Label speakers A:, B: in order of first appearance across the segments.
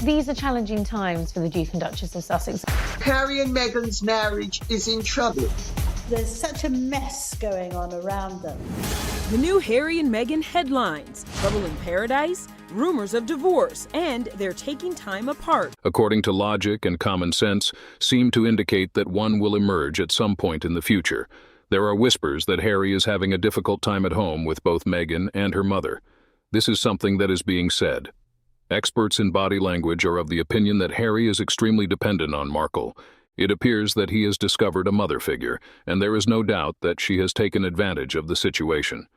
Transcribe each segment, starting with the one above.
A: These are challenging times for the Duke and Duchess of Sussex.
B: Harry and Meghan's marriage is in trouble.
C: There's such a mess going on around them.
D: The new Harry and Meghan headlines: trouble in paradise, rumors of divorce, and they're taking time apart.
E: According to logic and common sense, seem to indicate that one will emerge at some point in the future. There are whispers that Harry is having a difficult time at home with both Meghan and her mother. This is something that is being said. Experts in body language are of the opinion that Harry is extremely dependent on Markle. It appears that he has discovered a mother figure, and there is no doubt that she has taken advantage of the situation.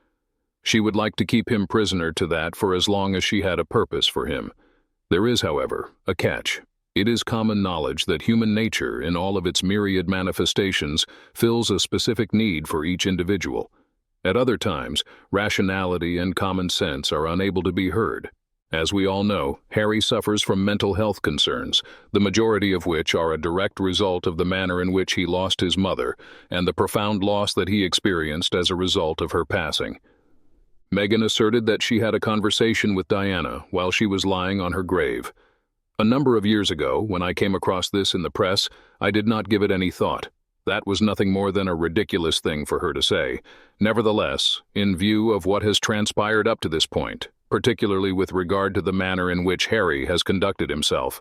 E: She would like to keep him prisoner to that for as long as she had a purpose for him. There is, however, a catch. It is common knowledge that human nature, in all of its myriad manifestations, fills a specific need for each individual. At other times, rationality and common sense are unable to be heard. As we all know, Harry suffers from mental health concerns, the majority of which are a direct result of the manner in which he lost his mother and the profound loss that he experienced as a result of her passing. Meghan asserted that she had a conversation with Diana while she was lying on her grave. A number of years ago, when I came across this in the press, I did not give it any thought. That was nothing more than a ridiculous thing for her to say. Nevertheless, in view of what has transpired up to this point, particularly with regard to the manner in which Harry has conducted himself,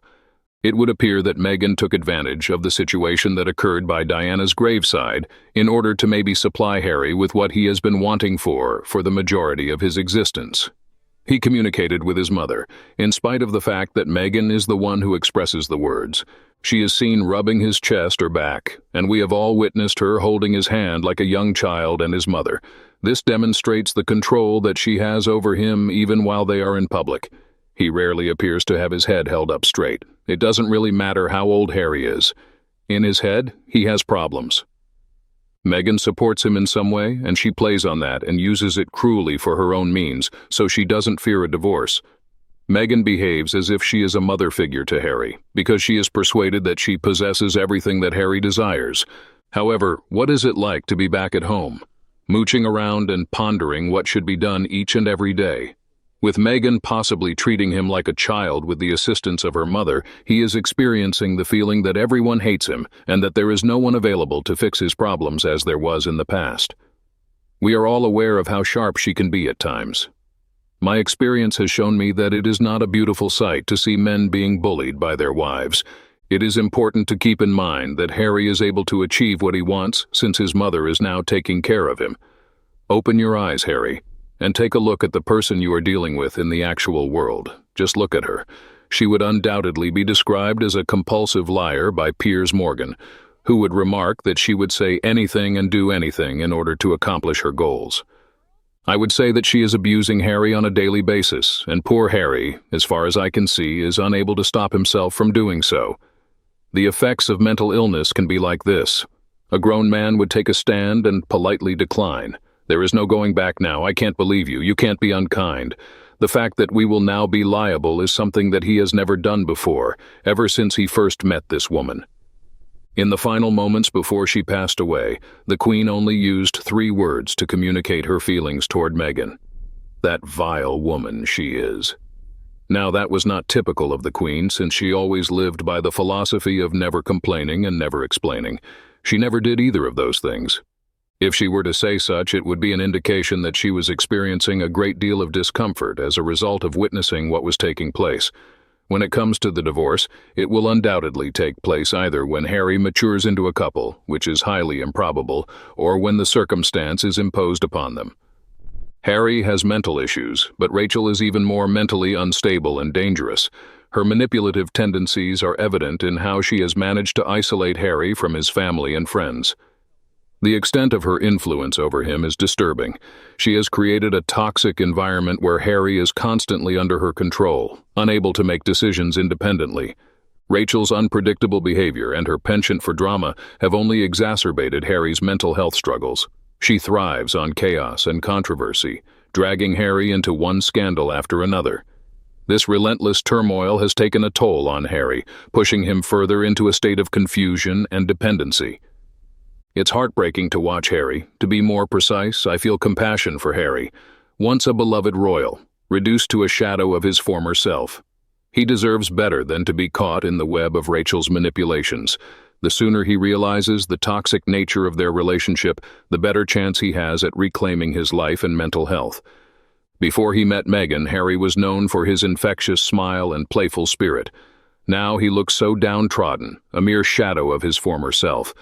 E: it would appear that Meghan took advantage of the situation that occurred by Diana's graveside in order to maybe supply Harry with what he has been wanting for the majority of his existence. He communicated with his mother, in spite of the fact that Meghan is the one who expresses the words. She is seen rubbing his chest or back, and we have all witnessed her holding his hand like a young child and his mother. This demonstrates the control that she has over him even while they are in public. He rarely appears to have his head held up straight. It doesn't really matter how old Harry is. In his head, he has problems. Meghan supports him in some way, and she plays on that and uses it cruelly for her own means, so she doesn't fear a divorce. Meghan behaves as if she is a mother figure to Harry, because she is persuaded that she possesses everything that Harry desires. However, what is it like to be back at home, mooching around and pondering what should be done each and every day? With Meghan possibly treating him like a child with the assistance of her mother, he is experiencing the feeling that everyone hates him and that there is no one available to fix his problems as there was in the past. We are all aware of how sharp she can be at times. My experience has shown me that it is not a beautiful sight to see men being bullied by their wives. It is important to keep in mind that Harry is able to achieve what he wants since his mother is now taking care of him. Open your eyes, Harry, and take a look at the person you are dealing with in the actual world. Just look at her. She would undoubtedly be described as a compulsive liar by Piers Morgan, who would remark that she would say anything and do anything in order to accomplish her goals. I would say that she is abusing Harry on a daily basis, and poor Harry, as far as I can see, is unable to stop himself from doing so. The effects of mental illness can be like this. A grown man would take a stand and politely decline. There is no going back now. I can't believe you. You can't be unkind. The fact that we will now be liable is something that he has never done before, ever since he first met this woman. In the final moments before she passed away, the Queen only used 3 words to communicate her feelings toward Meghan. That vile woman she is. Now, that was not typical of the Queen, since she always lived by the philosophy of never complaining and never explaining. She never did either of those things. If she were to say such, it would be an indication that she was experiencing a great deal of discomfort as a result of witnessing what was taking place. When it comes to the divorce, it will undoubtedly take place either when Harry matures into a couple, which is highly improbable, or when the circumstance is imposed upon them. Harry has mental issues, but Rachel is even more mentally unstable and dangerous. Her manipulative tendencies are evident in how she has managed to isolate Harry from his family and friends. The extent of her influence over him is disturbing. She has created a toxic environment where Harry is constantly under her control, unable to make decisions independently. Rachel's unpredictable behavior and her penchant for drama have only exacerbated Harry's mental health struggles. She thrives on chaos and controversy, dragging Harry into one scandal after another. This relentless turmoil has taken a toll on Harry, pushing him further into a state of confusion and dependency. It's heartbreaking to watch Harry. To be more precise, I feel compassion for Harry, once a beloved royal, reduced to a shadow of his former self. He deserves better than to be caught in the web of Rachel's manipulations. The sooner he realizes the toxic nature of their relationship, the better chance he has at reclaiming his life and mental health. Before he met Meghan, Harry was known for his infectious smile and playful spirit. Now he looks so downtrodden, a mere shadow of his former self.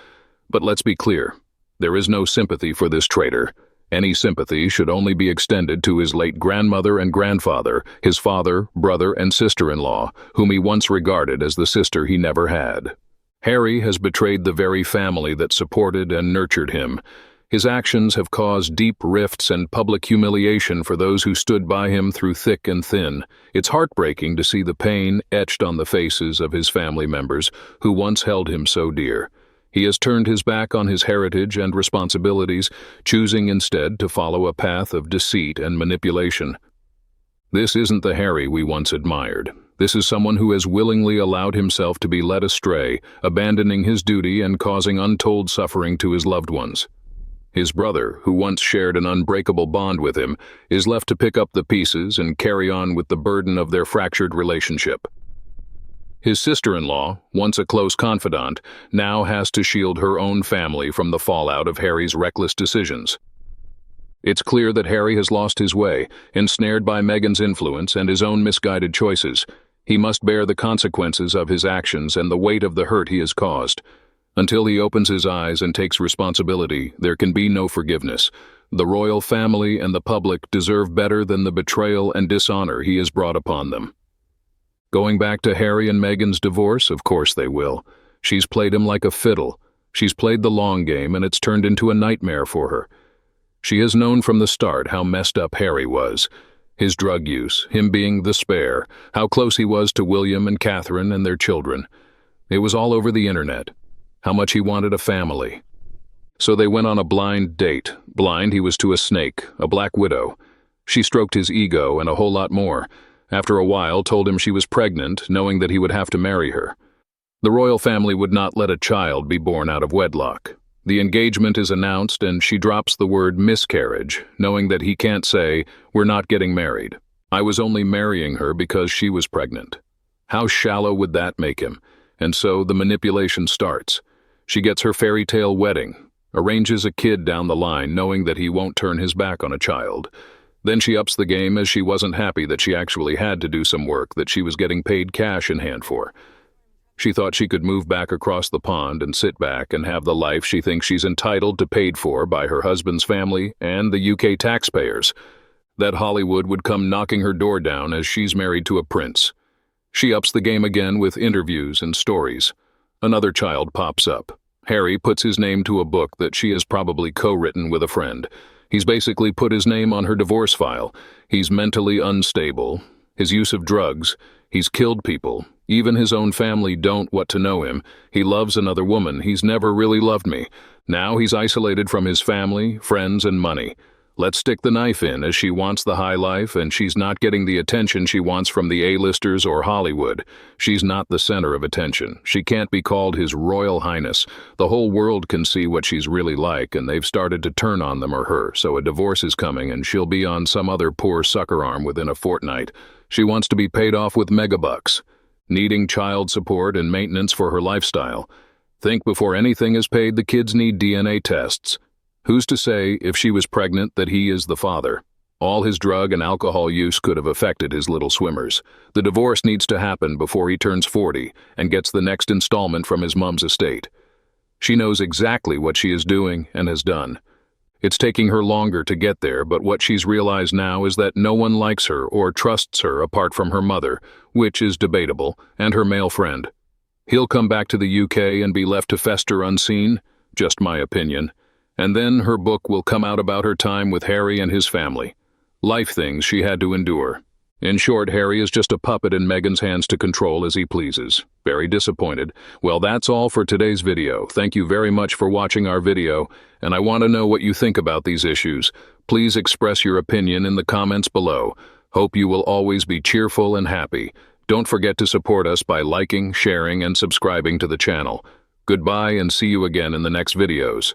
E: But let's be clear, there is no sympathy for this traitor. Any sympathy should only be extended to his late grandmother and grandfather, his father, brother, and sister-in-law, whom he once regarded as the sister he never had. Harry has betrayed the very family that supported and nurtured him. His actions have caused deep rifts and public humiliation for those who stood by him through thick and thin. It's heartbreaking to see the pain etched on the faces of his family members who once held him so dear. He has turned his back on his heritage and responsibilities, choosing instead to follow a path of deceit and manipulation. This isn't the Harry we once admired. This is someone who has willingly allowed himself to be led astray, abandoning his duty and causing untold suffering to his loved ones. His brother, who once shared an unbreakable bond with him, is left to pick up the pieces and carry on with the burden of their fractured relationship. His sister-in-law, once a close confidant, now has to shield her own family from the fallout of Harry's reckless decisions. It's clear that Harry has lost his way, ensnared by Meghan's influence and his own misguided choices. He must bear the consequences of his actions and the weight of the hurt he has caused. Until he opens his eyes and takes responsibility, there can be no forgiveness. The royal family and the public deserve better than the betrayal and dishonor he has brought upon them. Going back to Harry and Meghan's divorce, of course they will. She's played him like a fiddle. She's played the long game, and it's turned into a nightmare for her. She has known from the start how messed up Harry was. His drug use, him being the spare, how close he was to William and Catherine and their children. It was all over the internet. How much he wanted a family. So they went on a blind date. Blind he was to a snake, a black widow. She stroked his ego and a whole lot more. After a while, told him she was pregnant, knowing that he would have to marry her. The royal family would not let a child be born out of wedlock. The engagement is announced and she drops the word miscarriage, knowing that he can't say, "We're not getting married. I was only marrying her because she was pregnant." How shallow would that make him? And so the manipulation starts. She gets her fairy tale wedding, arranges a kid down the line knowing that he won't turn his back on a child. Then she ups the game as she wasn't happy that she actually had to do some work that she was getting paid cash in hand for. She thought she could move back across the pond and sit back and have the life she thinks she's entitled to paid for by her husband's family and the UK taxpayers. That Hollywood would come knocking her door down as she's married to a prince. She ups the game again with interviews and stories. Another child pops up. Harry puts his name to a book that she has probably co-written with a friend. He's basically put his name on her divorce file. He's mentally unstable. His use of drugs. He's killed people. Even his own family don't want to know him. He loves another woman. He's never really loved me. Now he's isolated from his family, friends, and money. Let's stick the knife in, as she wants the high life and she's not getting the attention she wants from the A-listers or Hollywood. She's not the center of attention. She can't be called His Royal Highness. The whole world can see what she's really like, and they've started to turn on them or her, so a divorce is coming and she'll be on some other poor sucker arm within a fortnight. She wants to be paid off with megabucks, needing child support and maintenance for her lifestyle. Think before anything is paid, the kids need DNA tests. Who's to say, if she was pregnant, that he is the father? All his drug and alcohol use could have affected his little swimmers. The divorce needs to happen before he turns 40 and gets the next installment from his mom's estate. She knows exactly what she is doing and has done. It's taking her longer to get there, but what she's realized now is that no one likes her or trusts her apart from her mother, which is debatable, and her male friend. He'll come back to the UK and be left to fester unseen? Just my opinion. And then her book will come out about her time with Harry and his family. Life things she had to endure. In short, Harry is just a puppet in Meghan's hands to control as he pleases. Very disappointed. Well, that's all for today's video. Thank you very much for watching our video, and I want to know what you think about these issues. Please express your opinion in the comments below. Hope you will always be cheerful and happy. Don't forget to support us by liking, sharing, and subscribing to the channel. Goodbye and see you again in the next videos.